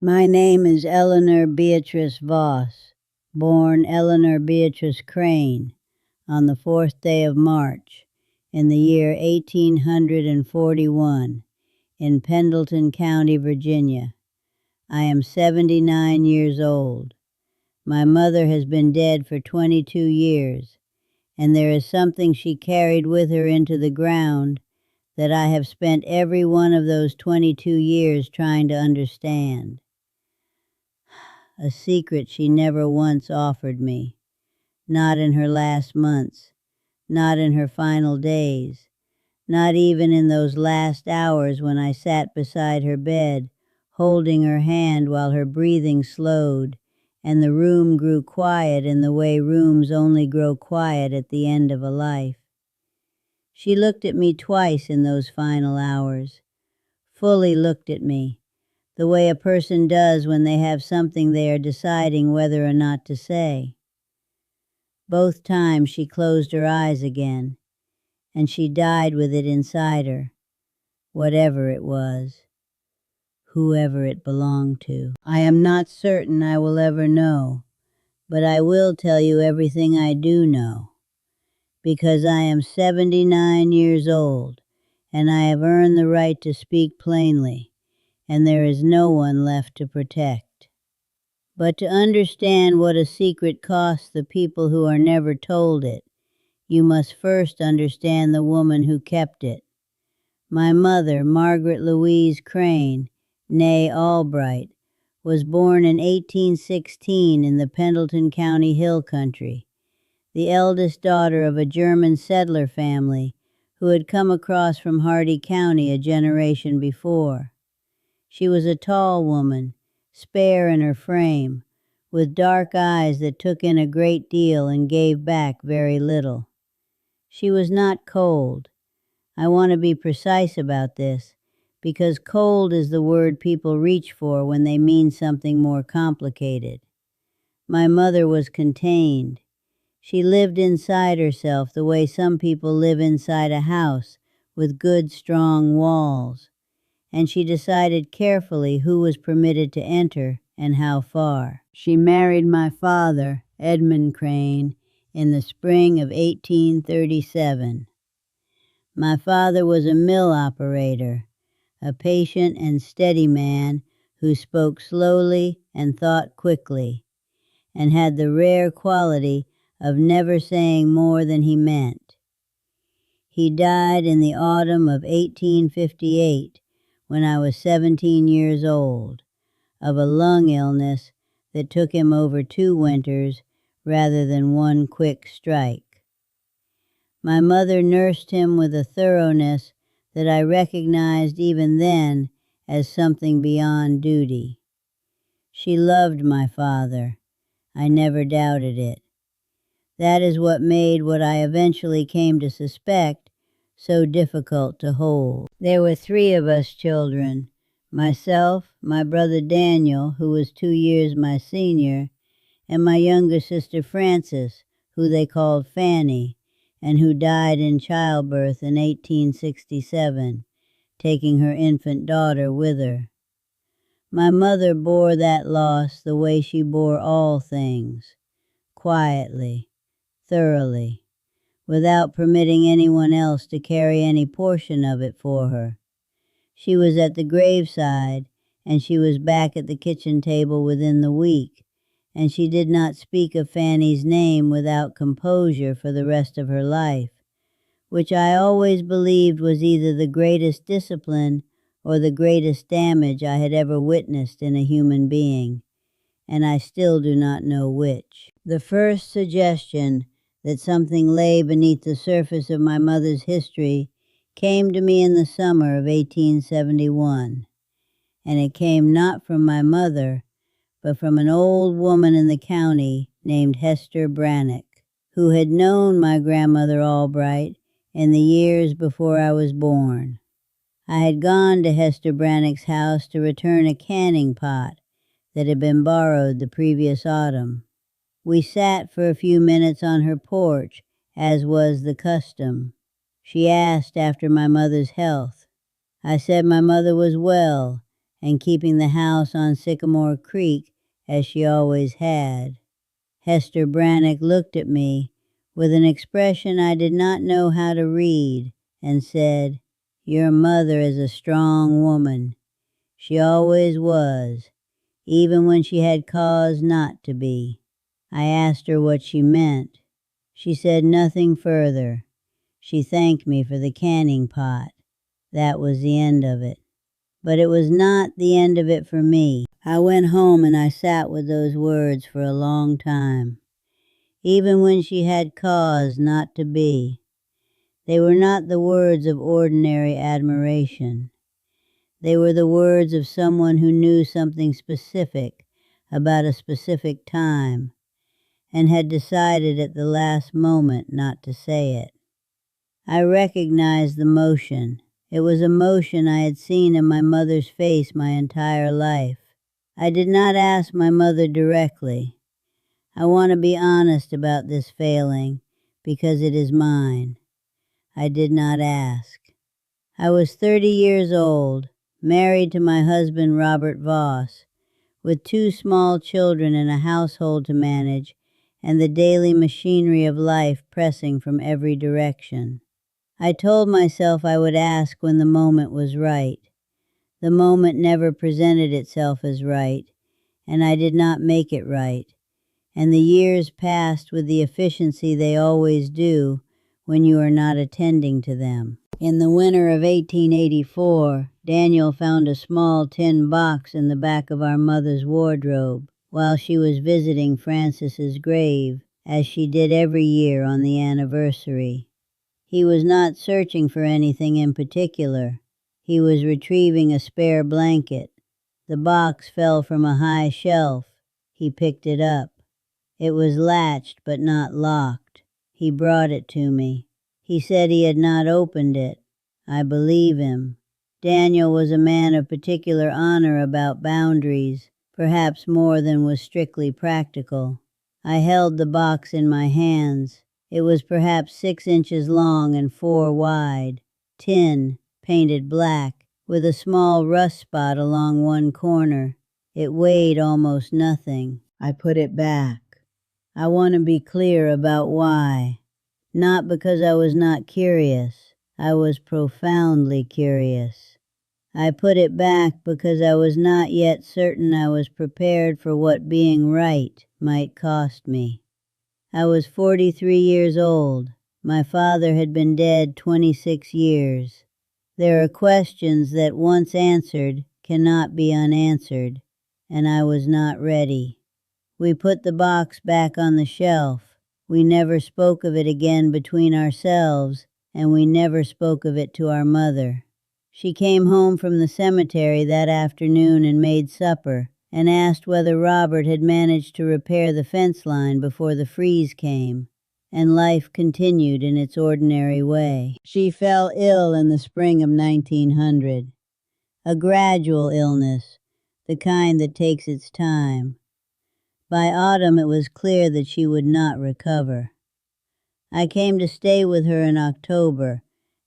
My name is Eleanor Beatrice Voss, born Eleanor Beatrice Crane, on the 4th day of March, in the year 1841, in Pendleton County, Virginia. I am 79 years old. My mother has been dead for 22 years, and there is something she carried with her into the ground that I have spent every one of those 22 years trying to understand. A secret she never once offered me, not in her last months, not in her final days, not even in those last hours when I sat beside her bed, holding her hand while her breathing slowed, and the room grew quiet in the way rooms only grow quiet at the end of a life. She looked at me twice in those final hours, fully looked at me, the way a person does when they have something they are deciding whether or not to say. Both times she closed her eyes again, and she died with it inside her, whatever it was, whoever it belonged to. I am not certain I will ever know, but I will tell you everything I do know, because I am 79 years old, and I have earned the right to speak plainly, and there is no one left to protect. But to understand what a secret costs the people who are never told it, you must first understand the woman who kept it. My mother, Margaret Louise Crane, née Albright, was born in 1816 in the Pendleton County Hill Country, the eldest daughter of a German settler family who had come across from Hardy County a generation before. She was a tall woman, spare in her frame, with dark eyes that took in a great deal and gave back very little. She was not cold. I want to be precise about this, because cold is the word people reach for when they mean something more complicated. My mother was contained. She lived inside herself the way some people live inside a house with good, strong walls, and she decided carefully who was permitted to enter and how far. She married my father, Edmund Crane, in the spring of 1837. My father was a mill operator, a patient and steady man who spoke slowly and thought quickly, and had the rare quality of never saying more than he meant. He died in the autumn of 1858, when I was 17 years old, of a lung illness that took him over 2 winters rather than one quick strike. My mother nursed him with a thoroughness that I recognized even then as something beyond duty. She loved my father. I never doubted it. That is what made what I eventually came to suspect so difficult to hold. There were 3 of us children, myself, my brother Daniel, who was 2 years my senior, and my younger sister Frances, who they called Fanny, and who died in childbirth in 1867, taking her infant daughter with her. My mother bore that loss the way she bore all things, quietly, thoroughly, without permitting anyone else to carry any portion of it for her. She was at the graveside, and she was back at the kitchen table within the week, and she did not speak of Fanny's name without composure for the rest of her life, which I always believed was either the greatest discipline or the greatest damage I had ever witnessed in a human being, and I still do not know which. The first suggestion that something lay beneath the surface of my mother's history came to me in the summer of 1871, and it came not from my mother, but from an old woman in the county named Hester Brannock, who had known my grandmother Albright in the years before I was born. I had gone to Hester Brannock's house to return a canning pot that had been borrowed the previous autumn. We sat for a few minutes on her porch, as was the custom. She asked after my mother's health. I said my mother was well, and keeping the house on Sycamore Creek as she always had. Hester Brannock looked at me with an expression I did not know how to read and said, "Your mother is a strong woman. She always was, even when she had cause not to be." I asked her what she meant. She said nothing further. She thanked me for the canning pot. That was the end of it. But it was not the end of it for me. I went home and I sat with those words for a long time. Even when she had cause not to be. They were not the words of ordinary admiration. They were the words of someone who knew something specific about a specific time and had decided at the last moment not to say it. I recognized the motion. It was a motion I had seen in my mother's face my entire life. I did not ask my mother directly. I want to be honest about this failing because it is mine. I did not ask. I was 30 years old, married to my husband Robert Voss, with 2 small children and a household to manage and the daily machinery of life pressing from every direction. I told myself I would ask when the moment was right. The moment never presented itself as right, and I did not make it right, and the years passed with the efficiency they always do when you are not attending to them. In the winter of 1884, Daniel found a small tin box in the back of our mother's wardrobe while she was visiting Francis's grave, as she did every year on the anniversary. He was not searching for anything in particular. He was retrieving a spare blanket. The box fell from a high shelf. He picked it up. It was latched but not locked. He brought it to me. He said he had not opened it. I believe him. Daniel was a man of particular honor about boundaries, perhaps more than was strictly practical. I held the box in my hands. It was perhaps 6 inches long and 4 wide, tin, painted black, with a small rust spot along one corner. It weighed almost nothing. I put it back. I want to be clear about why. Not because I was not curious. I was profoundly curious. I put it back because I was not yet certain I was prepared for what being right might cost me. I was 43 years old. My father had been dead 26 years. There are questions that once answered cannot be unanswered, and I was not ready. We put the box back on the shelf. We never spoke of it again between ourselves, and we never spoke of it to our mother. She came home from the cemetery that afternoon and made supper, and asked whether Robert had managed to repair the fence line before the freeze came, and life continued in its ordinary way. She fell ill in the spring of 1900, a gradual illness, the kind that takes its time. By autumn it was clear that she would not recover. I came to stay with her in October,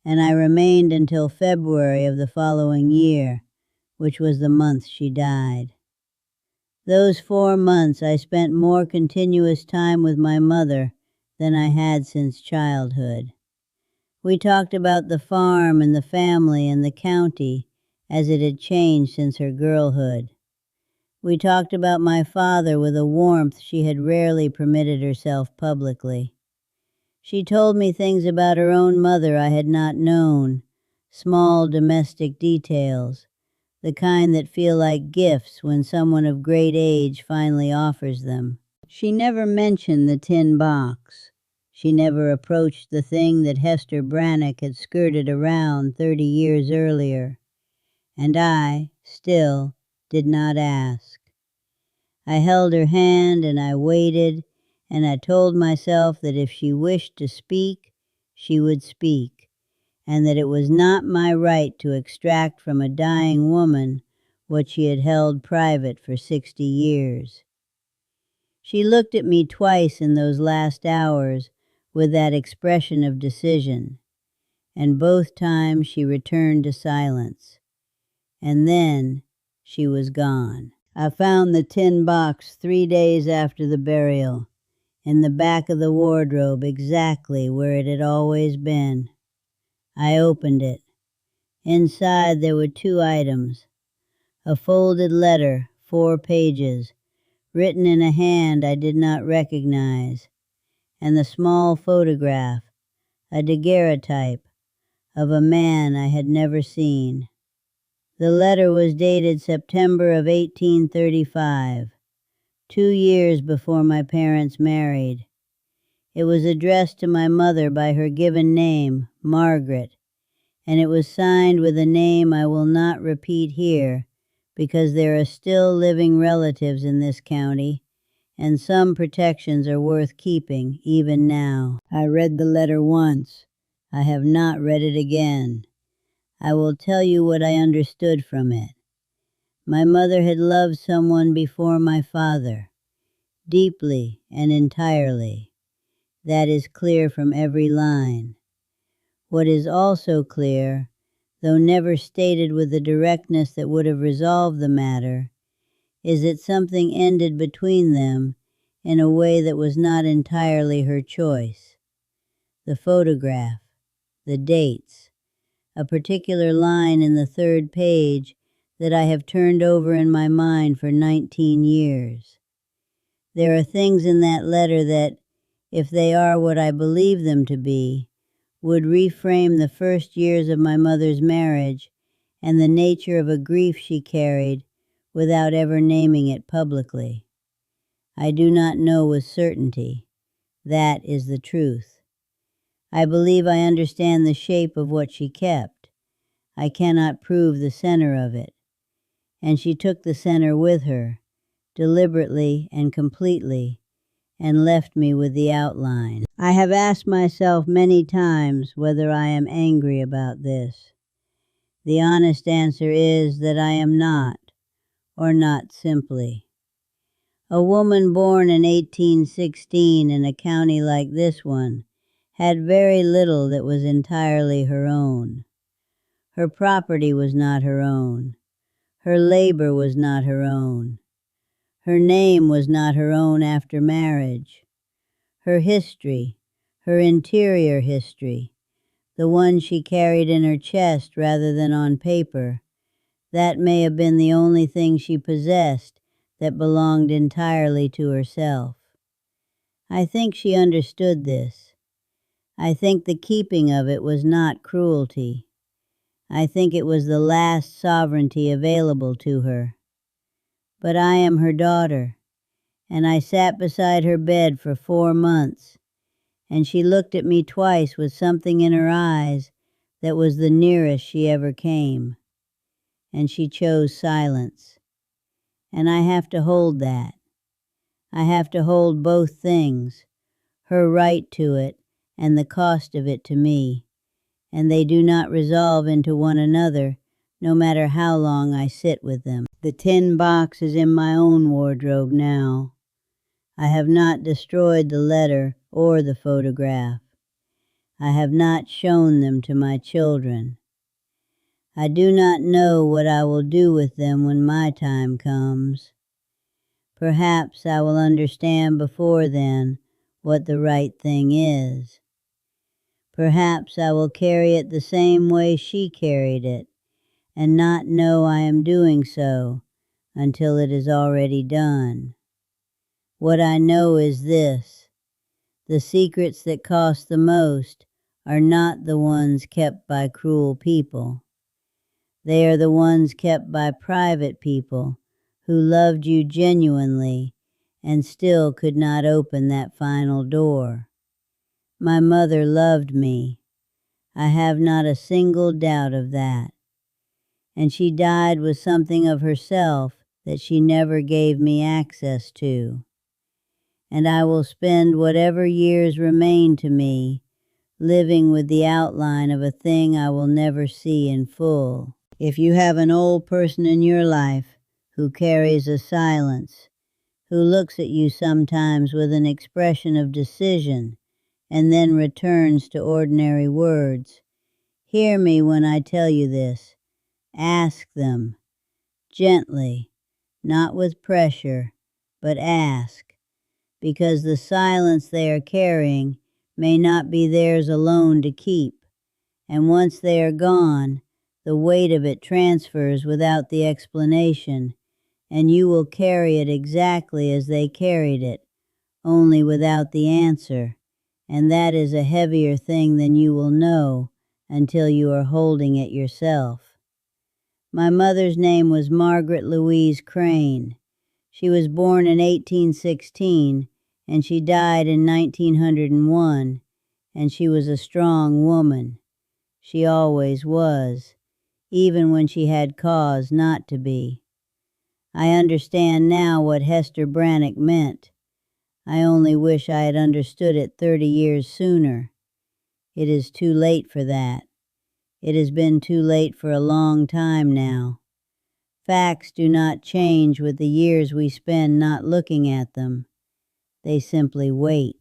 and I remained until February of the following year, which was the month she died. Those 4 months I spent more continuous time with my mother than I had since childhood. We talked about the farm and the family and the county as it had changed since her girlhood. We talked about my father with a warmth she had rarely permitted herself publicly. She told me things about her own mother I had not known, small domestic details, the kind that feel like gifts when someone of great age finally offers them. She never mentioned the tin box. She never approached the thing that Hester Brannock had skirted around 30 years earlier, and I, still, did not ask. I held her hand and I waited, and I told myself that if she wished to speak, she would speak, and that it was not my right to extract from a dying woman what she had held private for 60 years. She looked at me twice in those last hours with that expression of decision, and both times she returned to silence. And then she was gone. I found the tin box 3 days after the burial, in the back of the wardrobe, exactly where it had always been. I opened it. Inside there were 2 items. A folded letter, 4 pages, written in a hand I did not recognize, and the small photograph, a daguerreotype, of a man I had never seen. The letter was dated September of 1835, 2 years before my parents married. It was addressed to my mother by her given name, Margaret, and it was signed with a name I will not repeat here because there are still living relatives in this county, and some protections are worth keeping even now. I read the letter once. I have not read it again. I will tell you what I understood from it. My mother had loved someone before my father, deeply and entirely. That is clear from every line. What is also clear, though never stated with the directness that would have resolved the matter, is that something ended between them in a way that was not entirely her choice. The photograph, the dates, a particular line in the 3rd page that I have turned over in my mind for 19 years. There are things in that letter that, if they are what I believe them to be, would reframe the first years of my mother's marriage and the nature of a grief she carried without ever naming it publicly. I do not know with certainty. That is the truth. I believe I understand the shape of what she kept. I cannot prove the center of it. And she took the center with her, deliberately and completely, and left me with the outline. I have asked myself many times whether I am angry about this. The honest answer is that I am not, or not simply. A woman born in 1816 in a county like this one had very little that was entirely her own. Her property was not her own. Her labor was not her own. Her name was not her own after marriage. Her history, her interior history, the one she carried in her chest rather than on paper, that may have been the only thing she possessed that belonged entirely to herself. I think she understood this. I think the keeping of it was not cruelty. I think it was the last sovereignty available to her. But I am her daughter, and I sat beside her bed for 4 months, and she looked at me twice with something in her eyes that was the nearest she ever came, and she chose silence. And I have to hold that. I have to hold both things, her right to it and the cost of it to me, and they do not resolve into one another, no matter how long I sit with them. The tin box is in my own wardrobe now. I have not destroyed the letter or the photograph. I have not shown them to my children. I do not know what I will do with them when my time comes. Perhaps I will understand before then what the right thing is. Perhaps I will carry it the same way she carried it, and not know I am doing so until it is already done. What I know is this: the secrets that cost the most are not the ones kept by cruel people. They are the ones kept by private people who loved you genuinely and still could not open that final door. My mother loved me. I have not a single doubt of that. And she died with something of herself that she never gave me access to. And I will spend whatever years remain to me living with the outline of a thing I will never see in full. If you have an old person in your life who carries a silence, who looks at you sometimes with an expression of decision and then returns to ordinary words, hear me when I tell you this. Ask them, Gently, not with pressure, but ask, because the silence they are carrying may not be theirs alone to keep, and once they are gone, the weight of it transfers without the explanation, and you will carry it exactly as they carried it, only without the answer, and that is a heavier thing than you will know until you are holding it yourself. My mother's name was Margaret Louise Crane. She was born in 1816, and she died in 1901, and she was a strong woman. She always was, even when she had cause not to be. I understand now what Hester Brannock meant. I only wish I had understood it 30 years sooner. It is too late for that. It has been too late for a long time now. Facts do not change with the years we spend not looking at them. They simply wait.